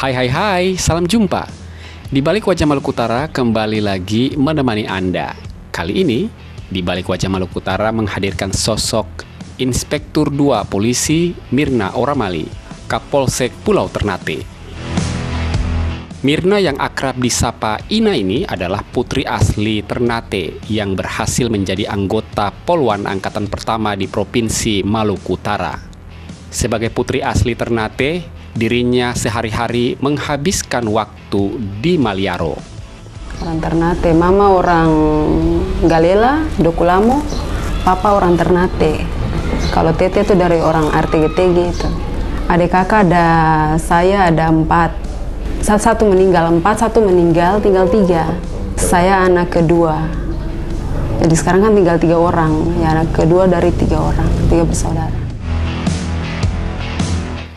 Hai hai hai, salam jumpa. Di Balik Wajah Maluku Utara kembali lagi menemani Anda. Kali ini, di Balik Wajah Maluku Utara menghadirkan sosok Inspektur 2 Polisi Mirna Oramali, Kapolsek Pulau Ternate. Mirna yang akrab disapa Ina ini adalah putri asli Ternate yang berhasil menjadi anggota Polwan Angkatan Pertama di Provinsi Maluku Utara. Sebagai putri asli Ternate, dirinya sehari-hari menghabiskan waktu di Maliaro. Orang Ternate, mama orang Galela, Dokulamo, papa orang Ternate. Kalau tete itu dari orang RTGTG itu. Adik kakak ada saya ada 4. Satu meninggal, 4, 1 meninggal, tinggal 3. Saya anak kedua. Jadi sekarang kan tinggal 3 orang. Ya, anak kedua dari 3 orang, 3 bersaudara.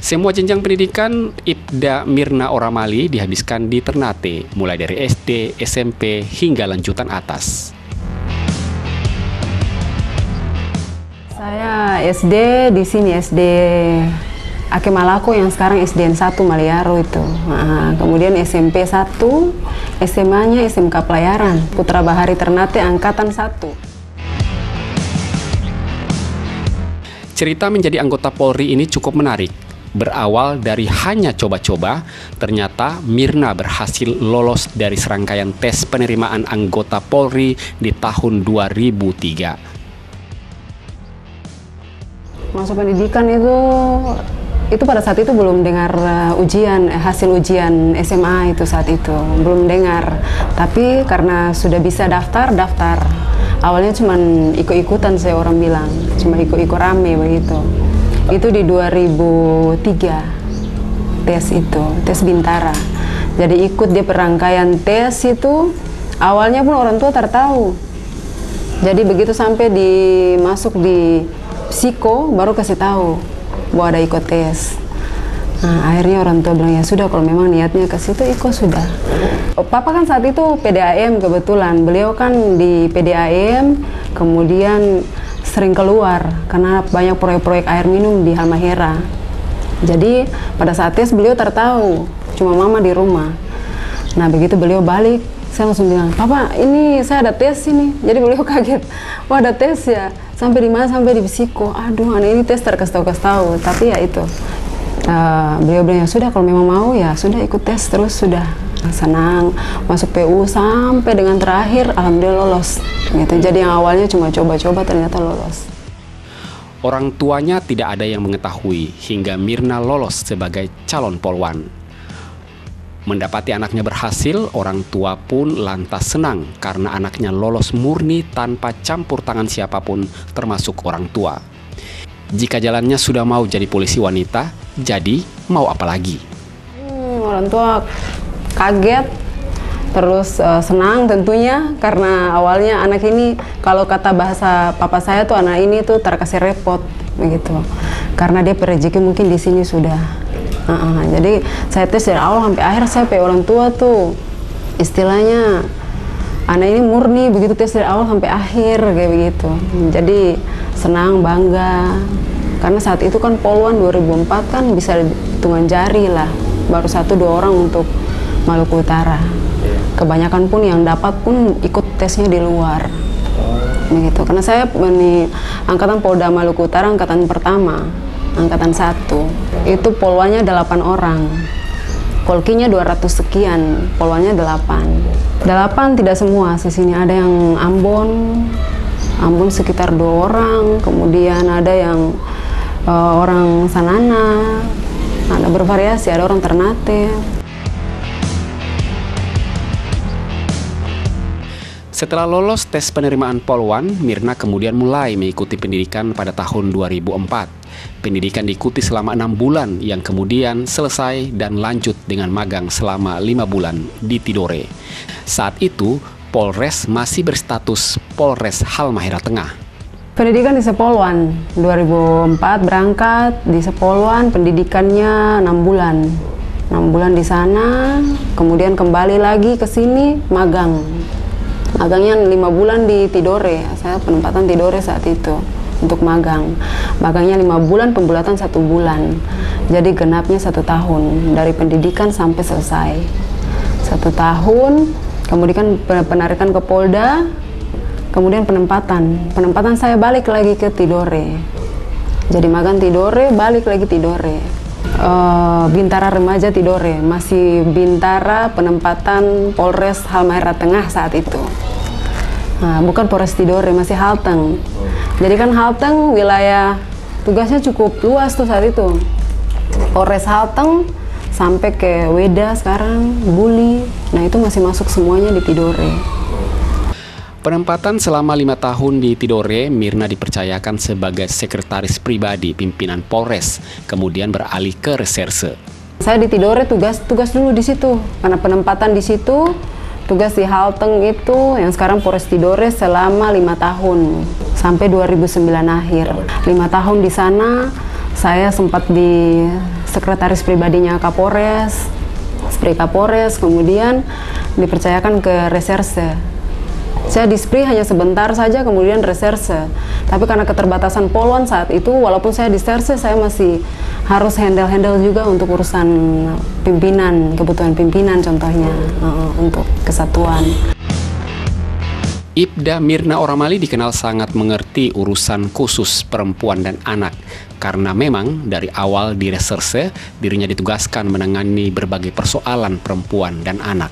Semua jenjang pendidikan Ibda Mirna Oramali dihabiskan di Ternate, mulai dari SD, SMP, hingga lanjutan atas. Saya SD di sini, SD Ake Malako yang sekarang SDN 1 Maliaro itu. Nah, kemudian SMP 1, SMA-nya SMK Pelayaran, Putra Bahari Ternate Angkatan 1. Cerita menjadi anggota Polri ini cukup menarik. Berawal dari hanya coba-coba, ternyata Mirna berhasil lolos dari serangkaian tes penerimaan anggota Polri di tahun 2003. Masuk pendidikan itu pada saat itu belum dengar hasil ujian SMA itu saat itu, belum dengar. Tapi karena sudah bisa daftar. Awalnya cuma ikut-ikutan, saya orang bilang, cuma ikut-ikut rame begitu. Itu di 2003 tes Bintara. Jadi ikut dia perangkaian tes itu, awalnya pun orang tua tertahu. Jadi begitu sampai masuk di psiko baru kasih tahu bahwa ada ikut tes. Nah, akhirnya orang tua bilang ya sudah, kalau memang niatnya ke situ ikut sudah. Papa kan saat itu PDAM kebetulan, beliau kan di PDAM, kemudian sering keluar karena banyak proyek-proyek air minum di Halmahera. Jadi pada saat tes beliau tertahu, cuma mama di rumah. Nah begitu beliau balik, saya langsung bilang, "Papa, ini saya ada tes ini." Jadi beliau kaget, "Wah, ada tes ya? Sampai di mana?" "Sampai di psiko." Aduh, anak ini tes terkasih tahu. Tapi ya itu, beliau bilang ya sudah, kalau memang mau ya sudah ikut tes terus sudah. Senang masuk PU sampai dengan terakhir alhamdulillah lolos gitu. Jadi yang awalnya cuma coba-coba ternyata lolos. Orang tuanya tidak ada yang mengetahui hingga Mirna lolos sebagai calon polwan. Mendapati anaknya berhasil, orang tua pun lantas senang karena anaknya lolos murni tanpa campur tangan siapapun termasuk orang tua. Jika jalannya sudah mau jadi polisi wanita, jadi mau apa lagi? Orang tua kaget, terus senang tentunya karena awalnya anak ini, kalau kata bahasa papa saya tuh, anak ini tuh terkasih repot begitu, karena dia rezeki mungkin di sini sudah. Jadi saya tes dari awal sampai akhir, saya pe orang tua tuh istilahnya anak ini murni begitu, tes dari awal sampai akhir kayak begitu. Jadi senang, bangga karena saat itu kan Polwan 2004 kan bisa hitungan jari lah, baru 1-2 orang untuk Maluku Utara. Kebanyakan pun yang dapat pun ikut tesnya di luar. Begitu. Karena saya angkatan Polda Maluku Utara angkatan pertama, angkatan 1. Itu polwannya 8 orang. Polkinya 200 sekian, polwannya 8. 8 tidak semua di sini, ada yang Ambon sekitar 2 orang, kemudian ada yang orang Sanana, ada bervariasi, ada orang Ternate. Setelah lolos tes penerimaan Polwan, Mirna kemudian mulai mengikuti pendidikan pada tahun 2004. Pendidikan diikuti selama 6 bulan yang kemudian selesai dan lanjut dengan magang selama 5 bulan di Tidore. Saat itu, Polres masih berstatus Polres Halmahera Tengah. Pendidikan di Sepolwan, 2004 berangkat di Sepolwan, pendidikannya 6 bulan. 6 bulan di sana, kemudian kembali lagi ke sini magang. Magangnya 5 bulan di Tidore, saya penempatan Tidore saat itu. untuk magang. Magangnya 5 bulan, pembulatan 1 bulan. Jadi genapnya 1 tahun dari pendidikan sampai selesai. 1 tahun, kemudian penarikan ke Polda, kemudian penempatan. Penempatan saya balik lagi ke Tidore. Jadi magang Tidore, balik lagi Tidore. Bintara Remaja Tidore, masih Bintara penempatan Polres Halmahera Tengah saat itu. Nah, bukan Polres Tidore, masih Halteng. Jadi kan Halteng wilayah tugasnya cukup luas tuh saat itu. Polres Halteng sampai ke Weda sekarang, Buli. Nah itu masih masuk semuanya di Tidore. Penempatan selama 5 tahun di Tidore, Mirna dipercayakan sebagai sekretaris pribadi pimpinan Polres, kemudian beralih ke reserse. Saya di Tidore tugas dulu di situ, karena penempatan di situ, tugas di Halteng itu yang sekarang Polres Tidore selama 5 tahun sampai 2009 akhir. 5 tahun di sana, saya sempat di sekretaris pribadinya Kapolres, Spri Kapolres, kemudian dipercayakan ke reserse. Saya di Spri hanya sebentar saja, kemudian reserse. Tapi karena keterbatasan Polwan saat itu, walaupun saya di reserse, saya masih harus handle juga untuk urusan pimpinan, kebutuhan pimpinan contohnya, untuk kesatuan. Ibda Mirna Oramali dikenal sangat mengerti urusan khusus perempuan dan anak, karena memang dari awal di reserse, dirinya ditugaskan menangani berbagai persoalan perempuan dan anak.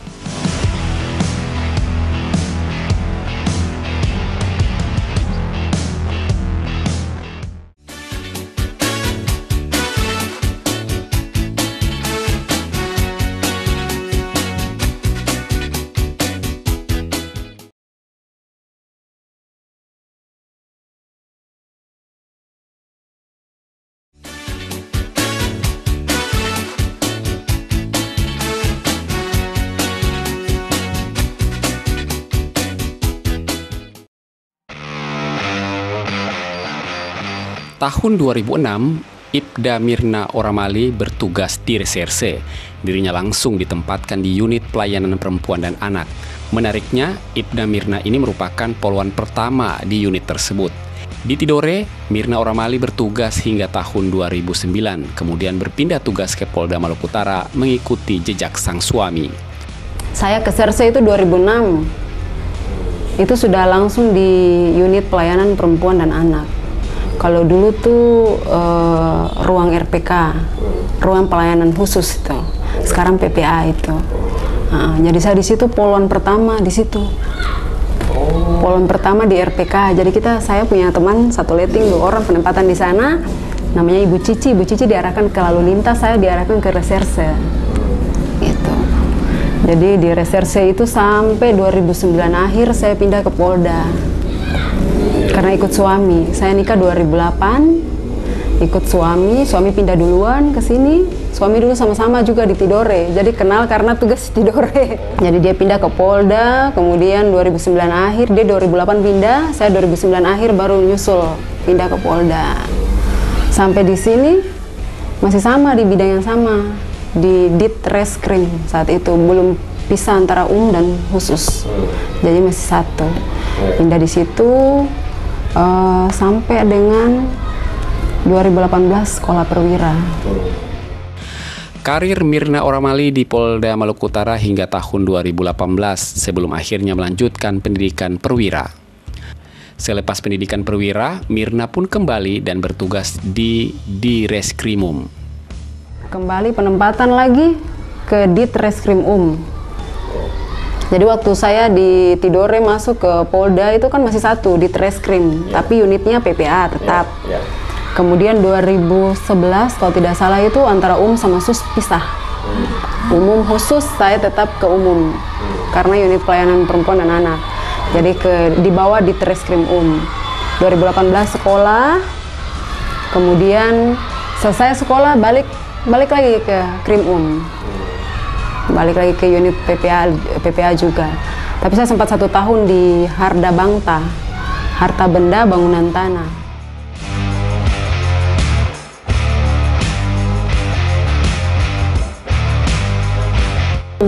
Tahun 2006, Ibda Mirna Oramali bertugas di reserse. Dirinya langsung ditempatkan di unit pelayanan perempuan dan anak. Menariknya, Ibda Mirna ini merupakan polwan pertama di unit tersebut. Di Tidore, Mirna Oramali bertugas hingga tahun 2009, kemudian berpindah tugas ke Polda Maluku Utara mengikuti jejak sang suami. Saya ke Serse itu 2006. Itu sudah langsung di unit pelayanan perempuan dan anak. Kalau dulu tuh ruang RPK, ruang pelayanan khusus itu. Sekarang PPA itu. Jadi saya di situ polwan pertama di situ. Polwan pertama di RPK. Jadi saya punya teman satu letting 2 orang penempatan di sana. Namanya Ibu Cici. Ibu Cici diarahkan ke lalu lintas, saya diarahkan ke reserse. Gitu. Jadi di reserse itu sampai 2009 akhir saya pindah ke Polda. Karena ikut suami, saya nikah 2008, ikut suami pindah duluan ke sini. Suami dulu sama-sama juga di Tidore, jadi kenal karena tugas di Tidore. Jadi dia pindah ke Polda, kemudian 2009 akhir, dia 2008 pindah, saya 2009 akhir baru nyusul pindah ke Polda. Sampai di sini masih sama di bidang yang sama, di Ditreskrim saat itu, belum pisah antara dan khusus, jadi masih satu. Pindah di situ sampai dengan 2018 sekolah perwira. Karir Mirna Oramali di Polda Maluku Utara hingga tahun 2018 sebelum akhirnya melanjutkan pendidikan perwira. Selepas pendidikan perwira, Mirna pun kembali dan bertugas di Direskrimum. Kembali penempatan lagi ke Ditreskrimum. Jadi waktu saya di Tidore masuk ke Polda itu kan masih satu di Treskrim, tapi unitnya PPA tetap. Kemudian 2011 kalau tidak salah itu antara sama sus pisah. Umum khusus saya tetap ke umum karena unit pelayanan perempuan dan anak. Jadi di bawah di Treskrim 2018 sekolah, kemudian selesai sekolah balik lagi ke Krim balik lagi ke unit PPA juga. Tapi saya sempat 1 tahun di Harda Bangta, Harta Benda Bangunan Tanah.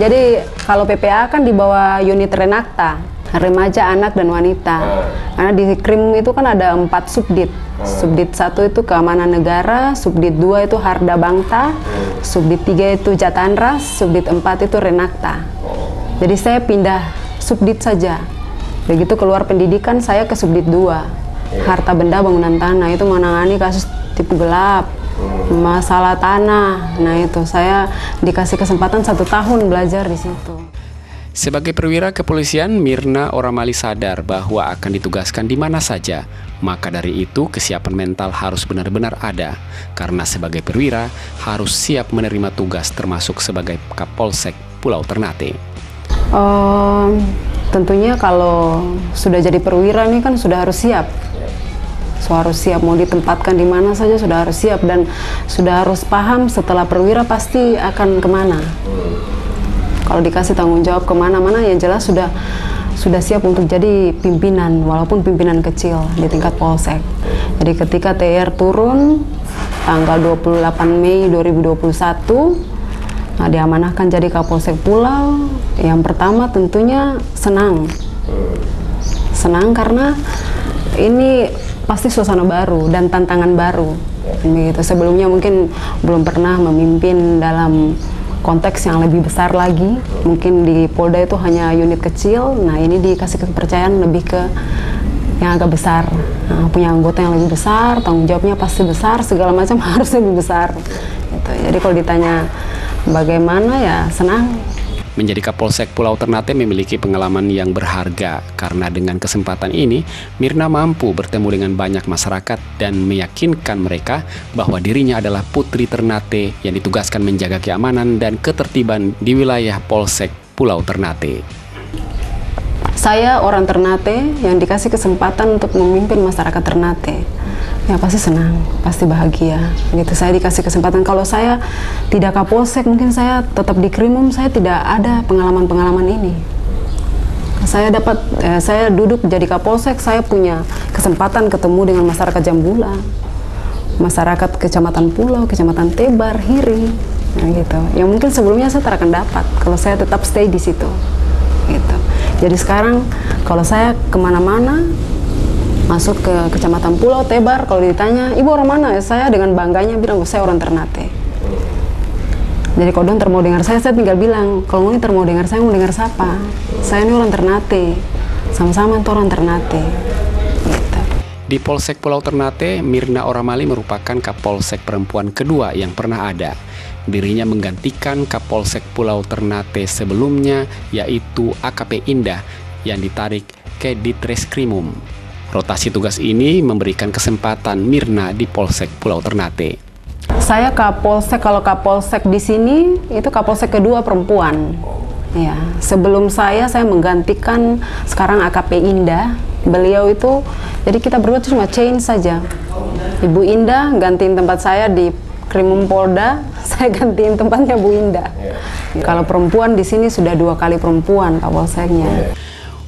Jadi kalau PPA kan di bawah unit Renakta. remaja, anak, dan wanita. Karena di Krim itu kan ada 4 subdit. Subdit 1 itu keamanan negara, subdit 2 itu Harda Bangta, subdit 3 itu Jatanras, subdit 4 itu Renakta. Jadi saya pindah subdit saja. Begitu keluar pendidikan, saya ke subdit 2, harta benda bangunan tanah. Itu menangani kasus tipu gelap, masalah tanah. Nah itu saya dikasih kesempatan 1 tahun belajar di situ. Sebagai perwira kepolisian, Mirna Oramali sadar bahwa akan ditugaskan di mana saja. Maka dari itu, kesiapan mental harus benar-benar ada. Karena sebagai perwira, harus siap menerima tugas termasuk sebagai Kapolsek Pulau Ternate. Tentunya kalau sudah jadi perwira nih kan sudah harus siap. Harus siap, mau ditempatkan di mana saja sudah harus siap. Dan sudah harus paham setelah perwira pasti akan kemana. Kalau dikasih tanggung jawab kemana-mana, yang jelas sudah siap untuk jadi pimpinan, walaupun pimpinan kecil di tingkat polsek. Jadi ketika TR turun tanggal 28 Mei 2021, nah, diamanahkan jadi Kapolsek Pulau. Yang pertama tentunya senang karena ini pasti suasana baru dan tantangan baru. Begitu. Sebelumnya mungkin belum pernah memimpin dalam konteks yang lebih besar lagi. Mungkin di Polda itu hanya unit kecil. Nah ini dikasih kepercayaan lebih ke yang agak besar. Nah, punya anggota yang lebih besar, tanggung jawabnya pasti besar, segala macam harus lebih besar. Gitu. Jadi kalau ditanya bagaimana, ya senang. Menjadi Kapolsek Pulau Ternate memiliki pengalaman yang berharga karena dengan kesempatan ini Mirna mampu bertemu dengan banyak masyarakat dan meyakinkan mereka bahwa dirinya adalah putri Ternate yang ditugaskan menjaga keamanan dan ketertiban di wilayah Polsek Pulau Ternate. Saya orang Ternate yang dikasih kesempatan untuk memimpin masyarakat Ternate. Ya pasti senang, pasti bahagia. Gitu, saya dikasih kesempatan. Kalau saya tidak Kapolsek, mungkin saya tetap di Krimum, saya tidak ada pengalaman-pengalaman ini. Saya duduk jadi Kapolsek, saya punya kesempatan ketemu dengan masyarakat Jambula, masyarakat Kecamatan Pulau, Kecamatan Tebar, Hiri, nah, gitu. Yang mungkin sebelumnya saya tak akan dapat kalau saya tetap stay di situ. Gitu. Jadi sekarang kalau saya kemana-mana, masuk ke Kecamatan Pulau, Tebar, kalau ditanya, ibu orang mana? Saya dengan bangganya bilang, saya orang Ternate. Jadi kalau dia mau dengar saya tinggal bilang, kalau mau mau dengar saya, mau dengar siapa? Saya ini orang Ternate, sama-sama itu orang Ternate. Gitu. Di Polsek Pulau Ternate, Mirna Oramali merupakan Kapolsek perempuan kedua yang pernah ada. Dirinya menggantikan Kapolsek Pulau Ternate sebelumnya, yaitu AKP Indah, yang ditarik ke Ditreskrimum. Rotasi tugas ini memberikan kesempatan Mirna di Polsek Pulau Ternate. Saya Kapolsek, kalau Kapolsek di sini itu Kapolsek kedua perempuan. Ya, sebelum saya menggantikan sekarang AKP Indah. Beliau itu, jadi kita berdua cuma change saja. Ibu Indah gantiin tempat saya di Krimum Polda, saya gantiin tempatnya Bu Indah. Kalau perempuan di sini sudah 2 kali perempuan Kapolseknya.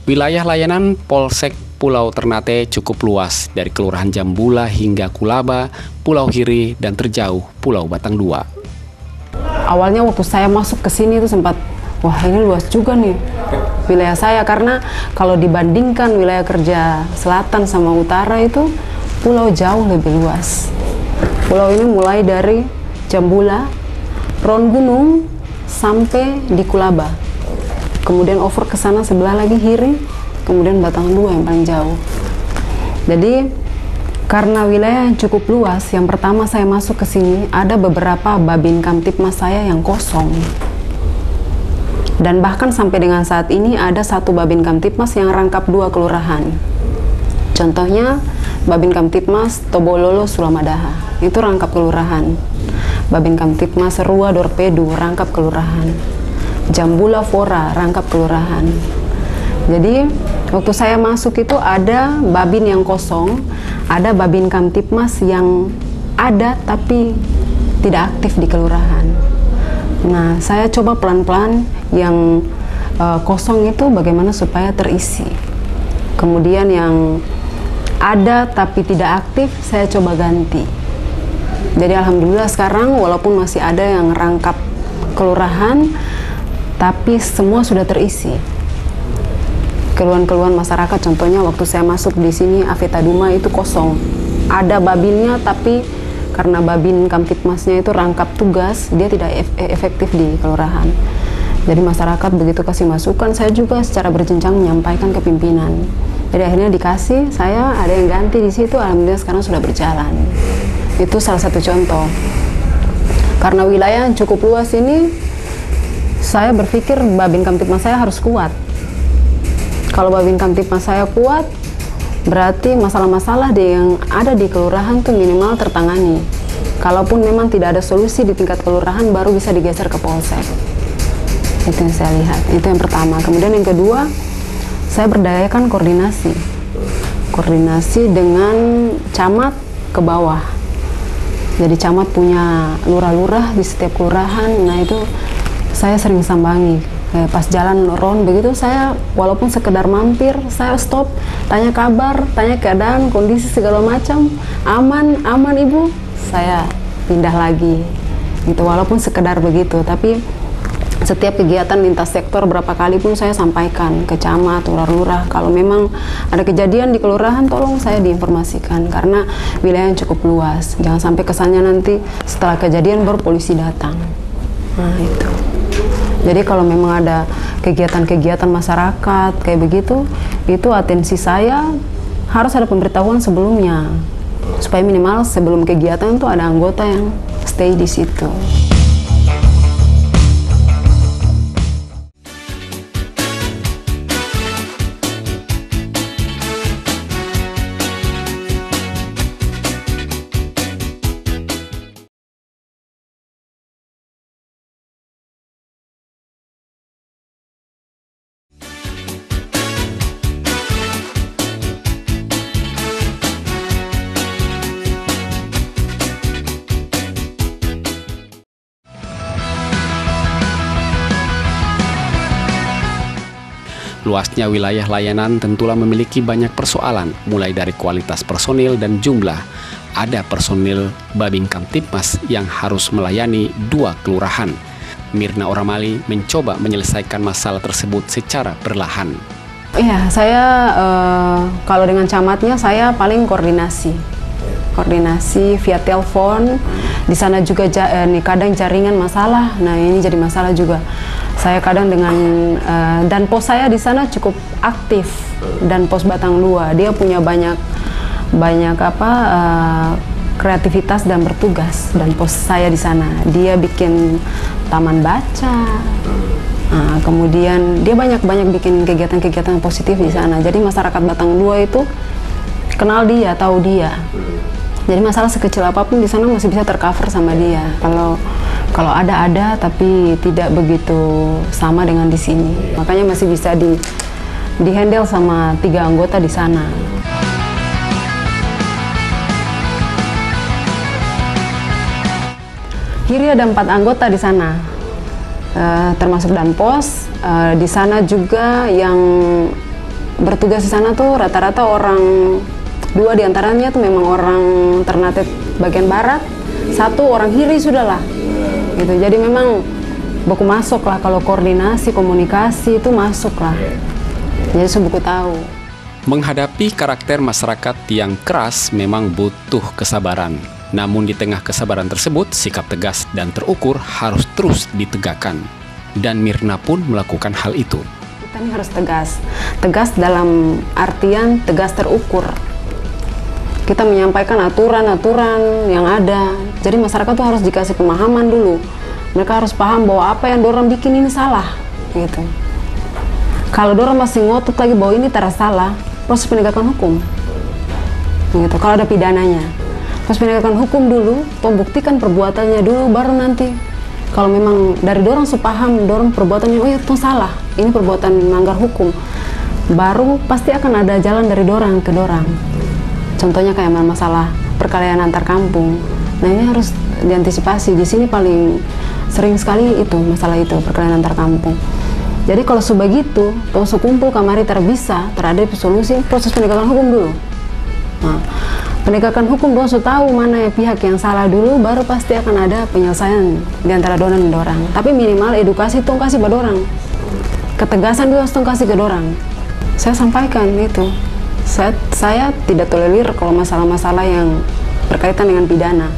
Wilayah layanan Polsek Pulau Ternate cukup luas, dari Kelurahan Jambula hingga Kulaba, Pulau Hiri, dan terjauh Pulau Batang 2. Awalnya waktu saya masuk ke sini itu sempat, wah ini luas juga nih wilayah saya, karena kalau dibandingkan wilayah kerja selatan sama utara itu pulau jauh lebih luas. Pulau ini mulai dari Jambula, Ron Gunung, sampai di Kulaba. Kemudian over ke sana sebelah lagi Hiri, kemudian Batang 2 yang paling jauh. Jadi karena wilayah yang cukup luas, yang pertama saya masuk ke sini ada beberapa Babin Kamtipmas saya yang kosong. Dan bahkan sampai dengan saat ini ada 1 Babin Kamtipmas yang rangkap 2 kelurahan. Contohnya Babin Kamtipmas Tobololo Sulamadaha, itu rangkap kelurahan. Babin Kamtipmas Rua Dorpedu, rangkap kelurahan. Jambula Fora, rangkap kelurahan. Jadi waktu saya masuk itu ada babin yang kosong, ada Babin Kamtipmas yang ada tapi tidak aktif di kelurahan. Nah, saya coba pelan-pelan yang kosong itu bagaimana supaya terisi. Kemudian yang ada tapi tidak aktif saya coba ganti. Jadi alhamdulillah sekarang walaupun masih ada yang rangkap kelurahan, tapi semua sudah terisi. keluhan-keluhan masyarakat. Contohnya waktu saya masuk di sini Aveta Duma itu kosong, ada babinnya, tapi karena babin Kamtipmasnya itu rangkap tugas, dia tidak efektif di kelurahan. Jadi masyarakat begitu kasih masukan, saya juga secara berjenjang menyampaikan ke pimpinan. Jadi akhirnya dikasih, saya ada yang ganti di situ, alhamdulillah sekarang sudah berjalan. Itu salah satu contoh. Karena wilayah yang cukup luas ini, saya berpikir babin Kamtipmas saya harus kuat. Kalau babin Kamtipmas saya kuat, berarti masalah-masalah yang ada di kelurahan tuh minimal tertangani. Kalaupun memang tidak ada solusi di tingkat kelurahan, baru bisa digeser ke polsek. Itu yang saya lihat, itu yang pertama. Kemudian yang kedua, saya berdayakan koordinasi. Koordinasi dengan camat ke bawah. Jadi camat punya lurah-lurah di setiap kelurahan, nah itu saya sering sambangi. Pas jalan ron begitu, saya walaupun sekedar mampir, saya stop, tanya kabar, tanya keadaan, kondisi segala macam, aman ibu, saya pindah lagi gitu, walaupun sekedar begitu. Tapi setiap kegiatan lintas sektor berapa kali pun saya sampaikan ke camat, lurah-lurah, kalau memang ada kejadian di kelurahan tolong saya diinformasikan, karena wilayah yang cukup luas, jangan sampai kesannya nanti setelah kejadian baru polisi datang. Nah itu. Jadi kalau memang ada kegiatan-kegiatan masyarakat kayak begitu, itu atensi saya harus ada pemberitahuan sebelumnya, supaya minimal sebelum kegiatan itu ada anggota yang stay di situ. Luasnya wilayah layanan tentulah memiliki banyak persoalan, mulai dari kualitas personil dan jumlah. Ada personil Babin Kamtipmas yang harus melayani 2 kelurahan. Mirna Oramali mencoba menyelesaikan masalah tersebut secara perlahan. Iya, saya kalau dengan camatnya saya paling koordinasi via telepon. Di sana juga kadang jaringan masalah. Nah ini jadi masalah juga. Saya kadang dengan dan pos saya di sana cukup aktif, dan pos Batang 2 dia punya banyak kreativitas dan bertugas. Dan pos saya di sana dia bikin taman baca. Nah, kemudian dia banyak bikin kegiatan-kegiatan positif di sana. Jadi masyarakat Batang 2 itu kenal dia, tahu dia. Jadi masalah sekecil apapun di sana masih bisa tercover sama dia. Kalau ada tapi tidak begitu sama dengan di sini. Makanya masih bisa di-handle sama 3 anggota di sana. Kiri ada 4 anggota di sana, termasuk Danpos. Di sana juga yang bertugas di sana tuh rata-rata orang, 2 diantaranya tuh memang orang Ternate bagian barat, 1 orang Hiri sudahlah, gitu. Jadi memang buku masuk lah, kalau koordinasi komunikasi itu masuk lah. Jadi buku tahu. Menghadapi karakter masyarakat yang keras memang butuh kesabaran. Namun di tengah kesabaran tersebut, sikap tegas dan terukur harus terus ditegakkan. Dan Mirna pun melakukan hal itu. Kita ini harus tegas dalam artian tegas terukur. Kita menyampaikan aturan-aturan yang ada. Jadi masyarakat tuh harus dikasih pemahaman dulu. Mereka harus paham bahwa apa yang dorang bikin ini salah, gitu. Kalau dorang masih ngotot lagi bahwa ini salah, proses penegakan hukum, gitu. Kalau ada pidananya, proses penegakan hukum dulu, buktikan perbuatannya dulu, baru nanti. Kalau memang dari dorang sepaham, dorang perbuatannya, oh ya itu salah, ini perbuatan melanggar hukum, baru pasti akan ada jalan dari dorang ke dorang. Contohnya kayak masalah perkelahian antar kampung. Nah ini harus diantisipasi. Di sini paling sering sekali itu masalah itu, perkelahian antar kampung. Jadi kalau sebegitu, tong sekumpul kamari terbisa terhadap solusi, proses penegakan hukum dulu. Nah, penegakan hukum dong tahu mana pihak yang salah dulu, baru pasti akan ada penyelesaian di antara dorang dan dorang. Tapi minimal edukasi tong kasih pada dorang. Ketegasan juga tong kasih ke dorang. saya sampaikan itu. Saya tidak tolerir kalau masalah-masalah yang berkaitan dengan pidana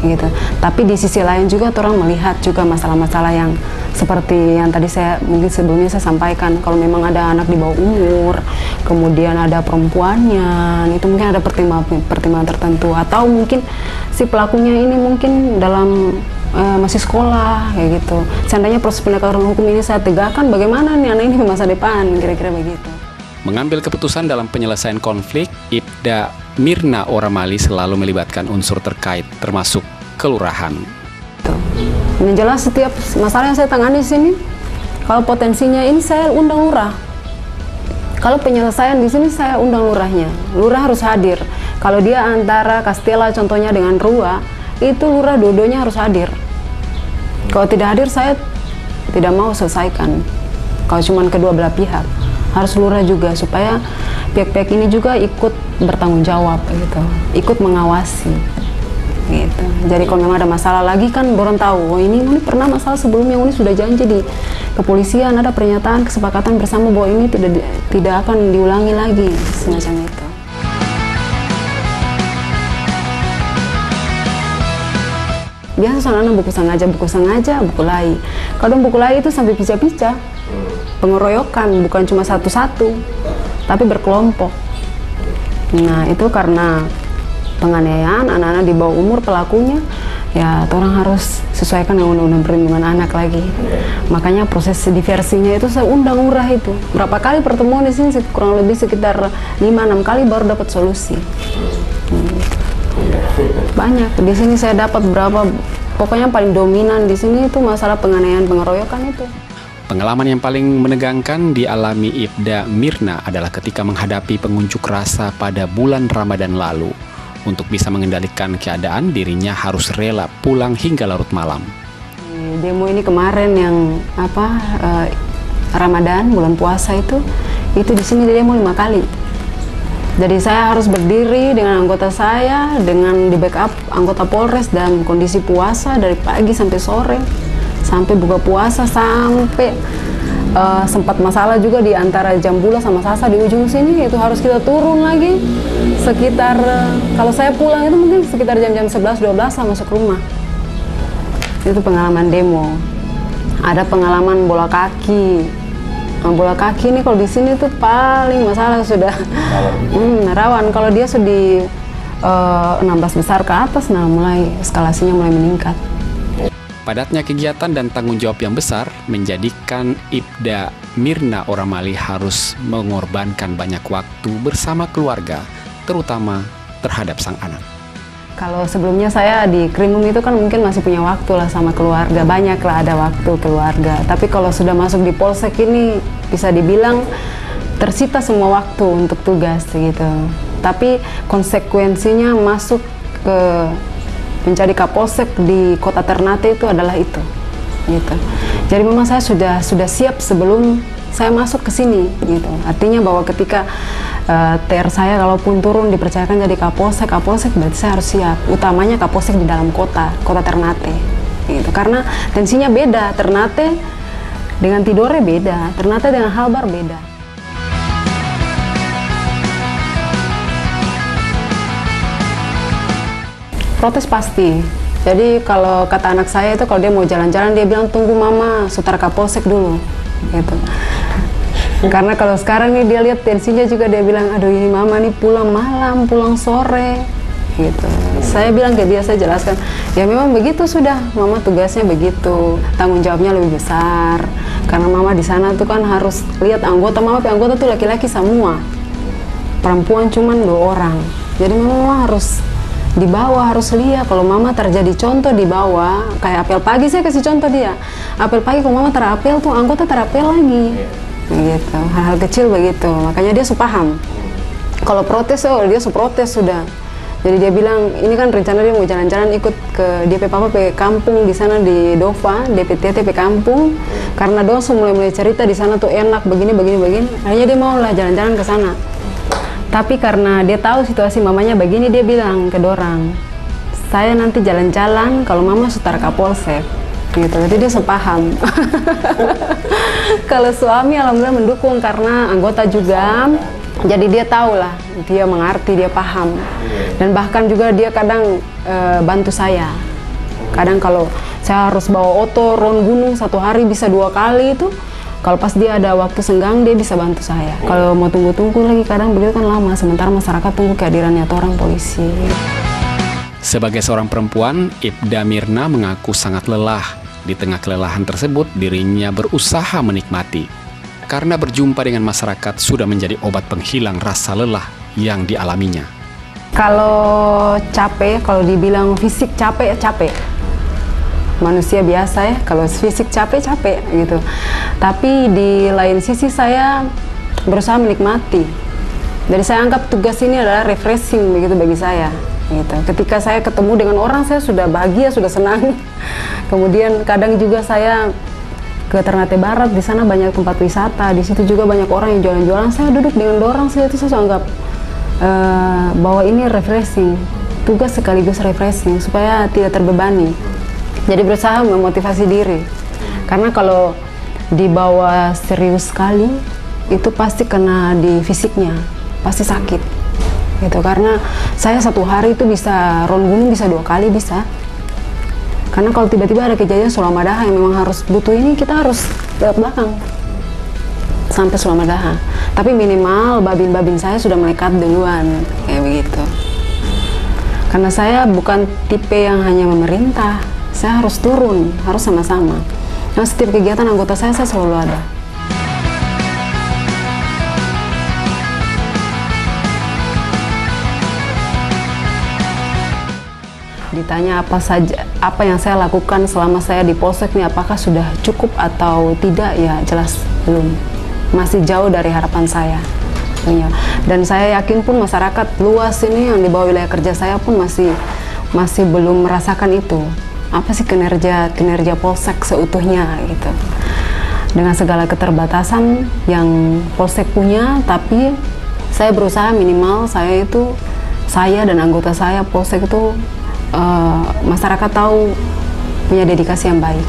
gitu. Tapi di sisi lain juga orang melihat juga masalah-masalah yang seperti yang tadi saya mungkin sebelumnya saya sampaikan, kalau memang ada anak di bawah umur, kemudian ada perempuannya, itu mungkin ada pertimbangan tertentu, atau mungkin si pelakunya ini mungkin dalam masih sekolah kayak gitu. Seandainya proses penegakan hukum ini saya tegakkan, bagaimana nih anak ini ke masa depan, kira-kira begitu. Mengambil keputusan dalam penyelesaian konflik, Ibda Mirna Oramali selalu melibatkan unsur terkait, termasuk kelurahan. Yang jelas setiap masalah yang saya tangani di sini, kalau potensinya ini saya undang lurah. Kalau penyelesaian di sini saya undang lurahnya. Lurah harus hadir. Kalau dia antara Kastela contohnya dengan Rua, itu lurah dua-duanya harus hadir. Kalau tidak hadir saya tidak mau selesaikan. Kalau cuma kedua belah pihak, harus lurah juga supaya pihak-pihak ini juga ikut bertanggung jawab gitu, ikut mengawasi gitu. Jadi kalau memang ada masalah lagi kan orang tahu, oh ini pernah masalah sebelumnya, ini sudah janji di kepolisian, ada pernyataan kesepakatan bersama bahwa ini tidak akan diulangi lagi, semacam itu. Biasa soalnya buku sengaja, buku lai. Kadang buku lai itu sampai pica-pica. Pengeroyokan, bukan cuma satu-satu, tapi berkelompok. Nah, itu karena penganiayaan anak-anak di bawah umur pelakunya, ya orang harus sesuaikan dengan undang-undang perlindungan anak lagi. Makanya proses diversinya itu saya undang lurah itu. Berapa kali pertemuan di sini, kurang lebih sekitar 5-6 kali baru dapat solusi. Banyak. Di sini saya dapat berapa, pokoknya paling dominan di sini itu masalah penganiayaan, pengeroyokan itu. Pengalaman yang paling menegangkan dialami Ibda Mirna adalah ketika menghadapi pengunjuk rasa pada bulan Ramadan lalu. Untuk bisa mengendalikan keadaan, dirinya harus rela pulang hingga larut malam. Demo ini kemarin yang Ramadan, bulan puasa itu di sini demo 5 kali. Jadi saya harus berdiri dengan anggota saya, dengan di backup anggota Polres dan kondisi puasa dari pagi sampai sore. Sampai buka puasa, sampai sempat masalah juga di antara Jambula sama Sasa di ujung sini, itu harus kita turun lagi sekitar, kalau saya pulang itu mungkin sekitar jam-jam 11-12 lah masuk rumah. Itu pengalaman demo. Ada pengalaman bola kaki. Nah, bola kaki ini kalau di sini tuh paling masalah sudah rawan. Kalau dia sudah di 16 besar ke atas, nah mulai eskalasinya mulai meningkat. Padatnya kegiatan dan tanggung jawab yang besar menjadikan Ibda Mirna Oramali harus mengorbankan banyak waktu bersama keluarga, terutama terhadap sang anak. Kalau sebelumnya saya di Krimum itu kan mungkin masih punya waktu lah sama keluarga, banyak lah ada waktu keluarga. Tapi kalau sudah masuk di Polsek ini bisa dibilang tersita semua waktu untuk tugas gitu. Tapi konsekuensinya masuk ke menjadi Kapolsek di Kota Ternate itu adalah itu, gitu. Jadi memang saya sudah siap sebelum saya masuk ke sini, gitu. Artinya bahwa ketika TR saya kalaupun turun dipercayakan jadi Kapolsek berarti saya harus siap. Utamanya Kapolsek di dalam kota Ternate, gitu. Karena tensinya beda, Ternate dengan Tidore beda, Ternate dengan Halbar beda. Protes pasti. Jadi kalau kata anak saya itu kalau dia mau jalan-jalan dia bilang tunggu mama Sutara Kapolsek dulu, gitu. Karena kalau sekarang nih dia lihat tensinya juga dia bilang aduh ini mama nih pulang malam, pulang sore, gitu. Saya bilang ke dia, saya jelaskan ya memang begitu sudah, mama tugasnya begitu, tanggung jawabnya lebih besar. Karena mama di sana tuh kan harus lihat anggota tuh laki-laki semua, perempuan cuman 2 orang. Jadi mama harus di bawah, harus lihat kalau mama terjadi contoh di bawah, kayak apel pagi saya kasih contoh dia, apel pagi kalau mama terapel tuh anggota terapel lagi, gitu. Hal-hal kecil begitu, makanya dia paham. Kalau protes, dia protes sudah. Jadi dia bilang ini kan rencana dia mau jalan-jalan ikut ke DP Papa ke kampung di sana di Dova, DPTT pe kampung, karena Doso mulai cerita di sana tuh enak begini. Akhirnya dia mau lah jalan-jalan ke sana. Tapi karena dia tahu situasi mamanya begini, dia bilang ke dorang, saya nanti jalan-jalan kalau mama Sutara Kapolsek. gitu. Jadi dia sepaham. Kalau suami alhamdulillah mendukung karena anggota juga, jadi dia tahu lah, dia mengerti, dia paham, dan bahkan juga dia kadang bantu saya. Kadang kalau saya harus bawa oto ron gunung 1 hari bisa 2 kali itu, kalau pas dia ada waktu senggang dia bisa bantu saya. Kalau mau tunggu-tunggu lagi kadang beliau kan lama, sementara masyarakat tunggu kehadirannya orang polisi. Sebagai seorang perempuan, Ibda Mirna mengaku sangat lelah. Di tengah kelelahan tersebut, dirinya berusaha menikmati. Karena berjumpa dengan masyarakat sudah menjadi obat penghilang rasa lelah yang dialaminya. Kalau capek, kalau dibilang fisik capek, capek. Manusia biasa ya, kalau fisik capek gitu. Tapi di lain sisi saya berusaha menikmati. Jadi saya anggap tugas ini adalah refreshing begitu bagi saya. Gitu. Ketika saya ketemu dengan orang saya sudah bahagia, sudah senang. Kemudian kadang juga saya ke Ternate Barat, di sana banyak tempat wisata, di situ juga banyak orang yang jualan-jualan. Saya duduk dengan orang, saya anggap bahwa ini refreshing, tugas sekaligus refreshing supaya tidak terbebani. Jadi berusaha memotivasi diri, karena kalau dibawa serius sekali itu pasti kena di fisiknya, pasti sakit gitu. Karena saya 1 hari itu bisa ron gunung bisa 2 kali bisa, karena kalau tiba-tiba ada kejadian Sulamadaha yang memang harus butuh ini, kita harus lewat belakang sampai Sulamadaha. Tapi minimal babin-babin saya sudah melekat duluan kayak begitu, karena saya bukan tipe yang hanya memerintah. Saya harus turun, harus sama-sama. Nah, setiap kegiatan anggota saya selalu ada. Ditanya apa yang saya lakukan selama saya di Polsek ini, apakah sudah cukup atau tidak, ya jelas belum. Masih jauh dari harapan saya. Dan saya yakin pun masyarakat luas ini yang di bawah wilayah kerja saya pun masih belum merasakan itu. Apa sih kinerja Polsek seutuhnya gitu. Dengan segala keterbatasan yang Polsek punya, tapi saya berusaha minimal saya dan anggota saya Polsek itu masyarakat tahu punya dedikasi yang baik.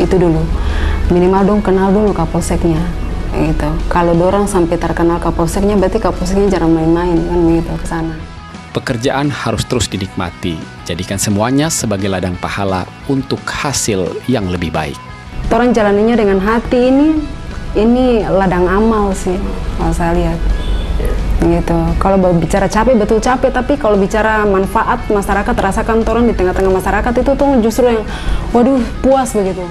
Itu dulu. Minimal dong kenal dulu Kapolseknya gitu. Kalau dorang sampai terkenal Kapolseknya, berarti Kapolseknya jarang main-main kan begitu ke sana. Pekerjaan harus terus dinikmati, jadikan semuanya sebagai ladang pahala untuk hasil yang lebih baik. Orang jalaninya dengan hati ini ladang amal sih, kalau saya lihat. Gitu. Kalau bicara capek, betul capek, tapi kalau bicara manfaat masyarakat, rasakan orang di tengah-tengah masyarakat itu tuh justru yang, waduh, puas begitu.